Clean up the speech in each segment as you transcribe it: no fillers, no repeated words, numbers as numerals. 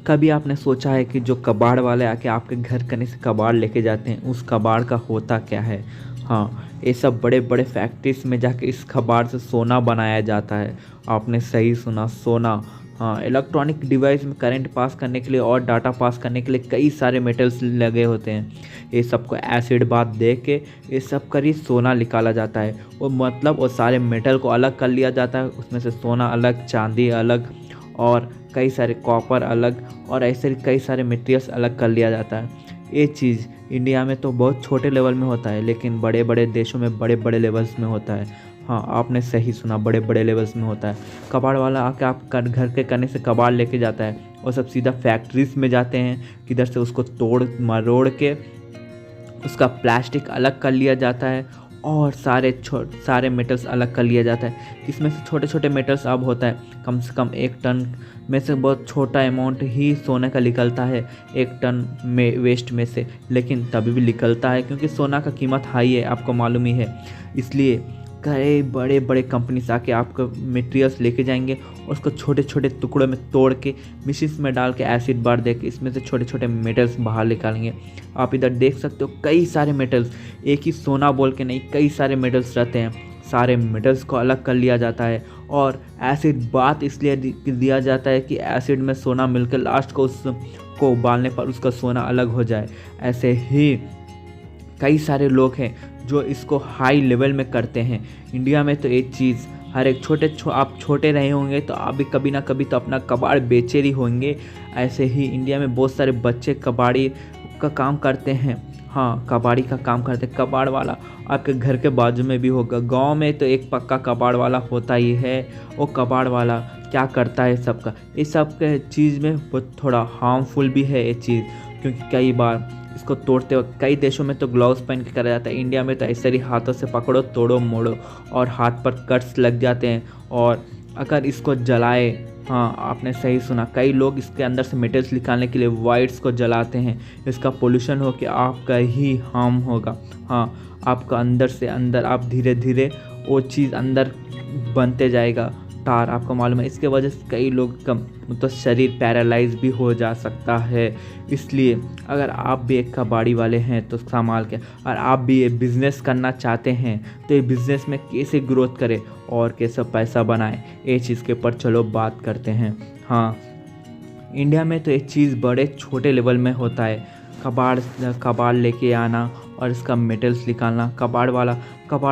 कभी आपने सोचा है कि जो कबाड़ वाले आके आपके घर कने से कबाड़ लेके जाते हैं, उस कबाड़ का होता क्या है? हाँ, ये सब बड़े बड़े फैक्ट्रीज में जाके इस कबाड़ से सोना बनाया जाता है। आपने सही सुना, सोना। हाँ, इलेक्ट्रॉनिक डिवाइस में करंट पास करने के लिए और डाटा पास करने के लिए कई सारे मेटल्स लगे होते हैं। ये सबको एसिड बाथ दे के ये सब कर ही सोना निकाला जाता है। वो मतलब वो सारे मेटल को अलग कर लिया जाता है, उसमें से सोना अलग, चांदी अलग और कई सारे कॉपर अलग और ऐसे कई सारे मटेरियल्स अलग कर लिया जाता है। ये चीज़ इंडिया में तो बहुत छोटे लेवल में होता है, लेकिन बड़े बड़े देशों में बड़े बड़े लेवल्स में होता है। हाँ, आपने सही सुना, बड़े बड़े लेवल्स में होता है। कबाड़ वाला आके आप घर के करने से कबाड़ लेके जाता है और सब सीधा फैक्ट्रीज में जाते हैं, किधर से उसको तोड़ मरोड़ के उसका प्लास्टिक अलग कर लिया जाता है और सारे मेटल्स अलग कर लिया जाता है। इसमें से छोटे छोटे मेटल्स अब होता है कम से कम 1 टन में से बहुत छोटा अमाउंट ही सोने का निकलता है 1 टन में वेस्ट में से, लेकिन तभी भी निकलता है क्योंकि सोना का कीमत हाई है, आपको मालूम ही है। इसलिए कई बड़े बड़े कंपनीज आके आपको मटेरियल्स लेके जाएंगे और उसको छोटे छोटे टुकड़ों में तोड़ के मशीन में डाल के एसिड बार दे के इसमें से छोटे छोटे मेटल्स बाहर निकालेंगे। आप इधर देख सकते हो कई सारे मेटल्स, एक ही सोना बोल के नहीं, कई सारे मेटल्स रहते हैं। सारे मेटल्स को अलग कर लिया जाता है और एसिड बात इसलिए दिया जाता है कि एसिड में सोना मिलकर लास्ट को उसको उबालने पर उसका सोना अलग हो जाए। ऐसे ही कई सारे लोग हैं जो इसको हाई लेवल में करते हैं। इंडिया में तो एक चीज़ हर एक आप छोटे रहे होंगे तो आप भी कभी ना कभी तो अपना कबाड़ बेचे ही होंगे। ऐसे ही इंडिया में बहुत सारे बच्चे कबाड़ी का काम करते हैं। हाँ, कबाड़ी का काम करते हैं। कबाड़ वाला आपके घर के बाजू में भी होगा। गांव में तो एक पक्का कबाड़ वाला होता ही है। वो कबाड़ वाला क्या करता है सबका, ये सब के चीज़ में बहुत थोड़ा हार्मफुल भी है ये चीज़, क्योंकि कई बार इसको तोड़ते वक्त कई देशों में तो ग्लव्स पहन के करा जाता है। इंडिया में तो ऐसे ही हाथों से पकड़ो, तोड़ो मोड़ो और हाथ पर कट्स लग जाते हैं। और अगर इसको जलाए, हाँ आपने सही सुना, कई लोग इसके अंदर से मेटल्स निकालने के लिए वाइट्स को जलाते हैं। इसका पोल्यूशन हो के आपका ही हार्म होगा। हाँ, आपका अंदर से अंदर आप धीरे धीरे वो चीज़ अंदर बनते जाएगा तार, आपको मालूम है। इसके वजह से कई लोग का तो शरीर पैरालाइज भी हो जा सकता है। इसलिए अगर आप भी एक कबाड़ी वाले हैं तो संभाल के, और आप भी ये बिज़नेस करना चाहते हैं तो ये बिज़नेस में कैसे ग्रोथ करें और कैसे पैसा बनाएं, ये चीज़ के ऊपर चलो बात करते हैं। हाँ, इंडिया में तो ये चीज़ बड़े छोटे लेवल में होता है। कबाड़ लेके आना और इसका मेटल्स निकालना, कबाड़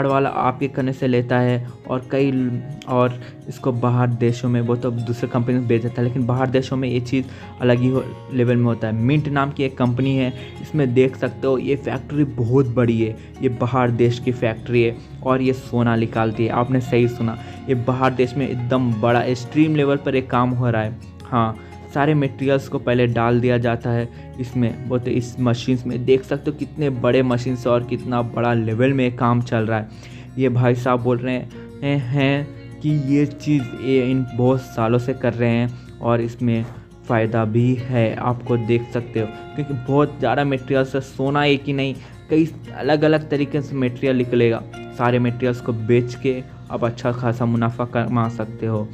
वाला आपके करने से लेता है और इसको बाहर देशों में, वो तो दूसरे कंपनी में बेच देता है, लेकिन बाहर देशों में ये चीज़ अलग ही लेवल में होता है। मिंट नाम की एक कंपनी है, इसमें देख सकते हो ये फैक्ट्री बहुत बड़ी है। ये बाहर देश की फैक्ट्री है और ये सोना निकालती है। आपने सही सुना, ये बाहर देश में एकदम बड़ा एक्सट्रीम लेवल पर एक काम हो रहा है। हाँ, सारे मटेरियल्स को पहले डाल दिया जाता है इसमें, वो तो इस मशीन्स में देख सकते हो कितने बड़े मशीन से और कितना बड़ा लेवल में काम चल रहा है। ये भाई साहब बोल रहे हैं कि ये चीज़ ये इन बहुत सालों से कर रहे हैं और इसमें फ़ायदा भी है, आपको देख सकते हो, क्योंकि बहुत ज़्यादा मटेरियल से सोना एक ही नहीं, कई अलग अलग तरीके से मटेरियल निकलेगा। सारे मटेरियल्स को बेच के आप अच्छा खासा मुनाफा कमा सकते हो।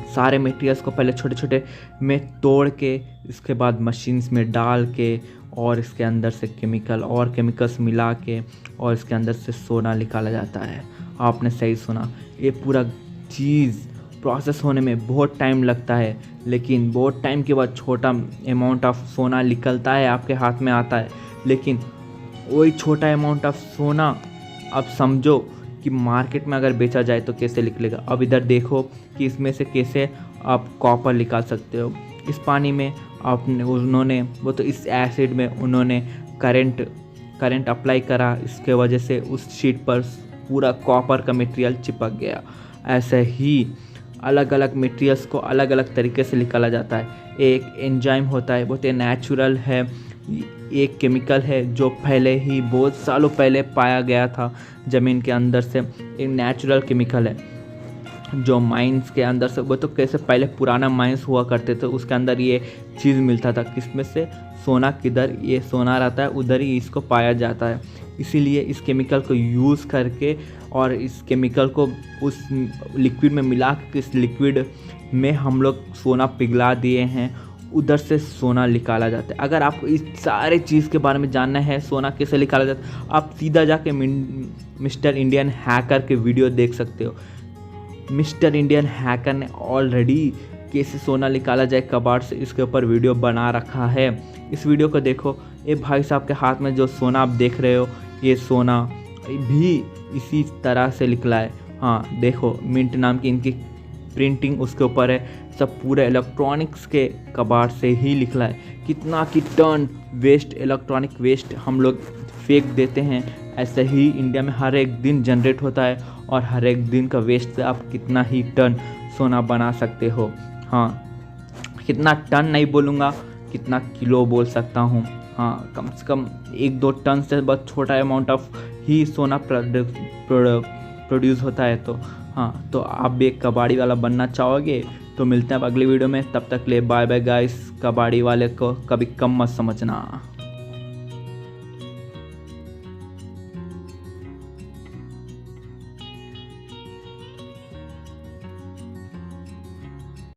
सारे मटेरियल्स को पहले छोटे छोटे में तोड़ के इसके बाद मशीन्स में डाल के और इसके अंदर से केमिकल्स मिला के और इसके अंदर से सोना निकाला जाता है। आपने सही सुना, ये पूरा चीज़ प्रोसेस होने में बहुत टाइम लगता है, लेकिन बहुत टाइम के बाद छोटा अमाउंट ऑफ सोना निकलता है, आपके हाथ में आता है। लेकिन वही छोटा अमाउंट ऑफ सोना आप समझो कि मार्केट में अगर बेचा जाए तो कैसे निकलेगा। अब इधर देखो कि इसमें से कैसे आप कॉपर निकाल सकते हो। इस पानी में उन्होंने वो तो इस एसिड में उन्होंने करंट अप्लाई करा, इसके वजह से उस शीट पर पूरा कॉपर का मटेरियल चिपक गया। ऐसे ही अलग अलग मटेरियल्स को अलग अलग तरीके से निकाला जाता है। एक एंजाइम होता है, बहुत नेचुरल है, एक केमिकल है जो पहले ही बहुत सालों पहले पाया गया था ज़मीन के अंदर से। एक नेचुरल केमिकल है जो माइंस के अंदर से, वो तो कैसे पहले पुराना माइंस हुआ करते थे, उसके अंदर ये चीज़ मिलता था, किसमें से सोना, किधर ये सोना रहता है उधर ही इसको पाया जाता है। इसीलिए इस केमिकल को यूज़ करके और इस केमिकल को उस लिक्विड में मिला के इस लिक्विड में हम लोग सोना पिघला दिए हैं उधर से सोना निकाला जाता है। अगर आपको इस सारे चीज़ के बारे में जानना है, सोना कैसे निकाला जाता है, आप सीधा जाके मिस्टर इंडियन हैकर के वीडियो देख सकते हो। मिस्टर इंडियन हैकर ने ऑलरेडी कैसे सोना निकाला जाए कबाड़ से, इसके ऊपर वीडियो बना रखा है। इस वीडियो को देखो। ये भाई साहब के हाथ में जो सोना आप देख रहे हो, ये सोना भी इसी तरह से निकला है। हाँ देखो, मिंट नाम की इनकी प्रिंटिंग उसके ऊपर है। सब पूरे इलेक्ट्रॉनिक्स के कबाड़ से ही निकला है। कितना की टन वेस्ट, इलेक्ट्रॉनिक वेस्ट हम लोग फेंक देते हैं, ऐसे ही इंडिया में हर एक दिन जनरेट होता है और हर एक दिन का वेस्ट से आप कितना ही टन सोना बना सकते हो। हाँ, कितना टन नहीं बोलूँगा, कितना किलो बोल सकता हूँ। हाँ, कम से कम 1-2 टन से बहुत छोटा अमाउंट ऑफ ही सोना प्रोड्यूस होता है। तो हाँ, तो आप भी एक कबाड़ी वाला बनना चाहोगे तो मिलते हैं अब अगली वीडियो में। तब तक ले बाय बाय गाइस। कबाड़ी वाले को कभी कम मत समझना।